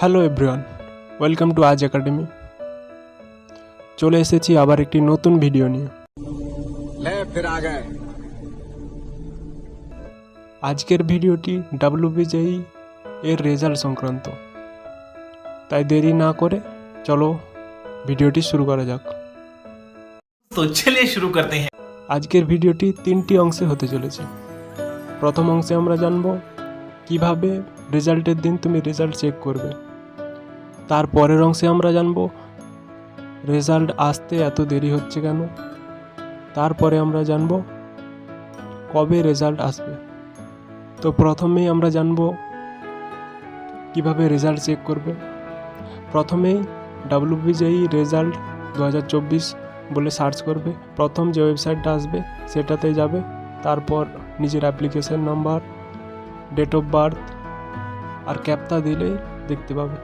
Hello everyone, welcome to আজ academy. চলে এসেছি আবার একটি নতুন ভিডিও নিয়ে। আজকের ভিডিওটি WBJEE এর রেজাল্ট সংক্রান্ত, তাই দেরি না করে চলো ভিডিওটি শুরু করা যাক। তো চলিए শুরু করতে हैं। আজকের ভিডিওটি 3টি অংশে হতে চলেছে। প্রথম অংশে আমরা জানব কিভাবে রেজাল্টের দিন তুমি রেজাল্ট চেক করবে। তারপরের অংশে আমরা জানব রেজাল্ট আসতে এত দেরি হচ্ছে কেন। তারপরে আমরা জানব কবে রেজাল্ট আসবে। তো প্রথমেই আমরা জানব কিভাবে রেজাল্ট চেক করবে। প্রথমেই WBJEE রেজাল্ট 2024 বলে সার্চ করবে। প্রথম যে ওয়েবসাইটটা আসবে সেটাতে যাবে। তারপর নিজের application number, date of birth আর ক্যাপটা দিলেই দেখতে পাবে।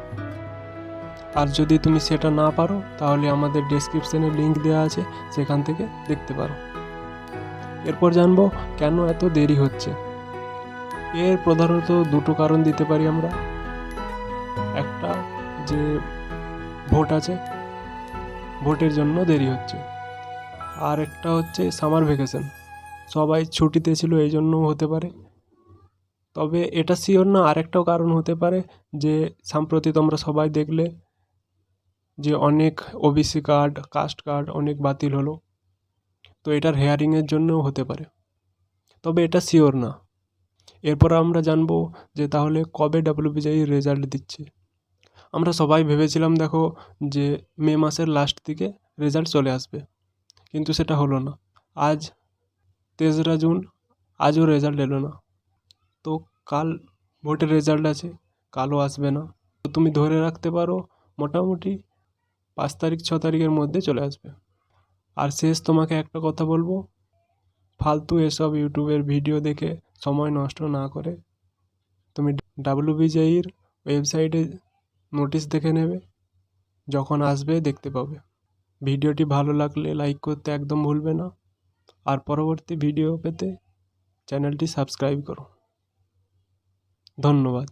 আর যদি তুমি সেটা না পারো তাহলে আমাদের ডেসক্রিপশনে লিংক দেওয়া আছে, সেখান থেকে দেখতে পারো। এরপর জানবো কেন এত দেরি হচ্ছে। এর প্রধানত দুটো কারণ দিতে পারি আমরা। একটা যে ভোট আছে, ভোটের জন্য দেরি হচ্ছে। আর একটা হচ্ছে সামার ভ্যাকেশন, সবাই ছুটিতে ছিল এই জন্যও হতে পারে। তবে এটা শিওর না, আরেকটাও কারণ হতে পারে যে সম্প্রতি তোমরা সবাই দেখলে যে অনেক OBC কার্ড, কাস্ট কার্ড অনেক বাতিল হলো। তো এটার হেয়ারিংয়ের জন্যও হতে পারে, তবে এটা শিওর না। এরপর আমরা জানবো যে তাহলে কবে WBJEE রেজাল্ট দিচ্ছে। আমরা সবাই ভেবেছিলাম দেখো যে মে মাসের লাস্ট দিকে রেজাল্ট চলে আসবে, কিন্তু সেটা হলো না। আজ 3রা জুন, আজও রেজাল্ট এলো না। তো কাল ভোটের রেজাল্ট আছে, কালও আসবে না। তো তুমি ধরে রাখতে পারো মোটামুটি 5 তারিখ 6 তারিখের মধ্যে চলে আসবে। আর শেষ তোমাকে একটা কথা বলবো, ফালতু এসব ইউটিউবের ভিডিও দেখে সময় নষ্ট না করে তুমি WBJEEর ওয়েবসাইটে নোটিশ দেখে নেবে, যখন আসবে দেখতে পাবে। ভিডিওটি ভালো লাগলে লাইক করতে একদম ভুলবে না। আর পরবর্তী ভিডিও পেতে চ্যানেলটি সাবস্ক্রাইব করো। ধন্যবাদ।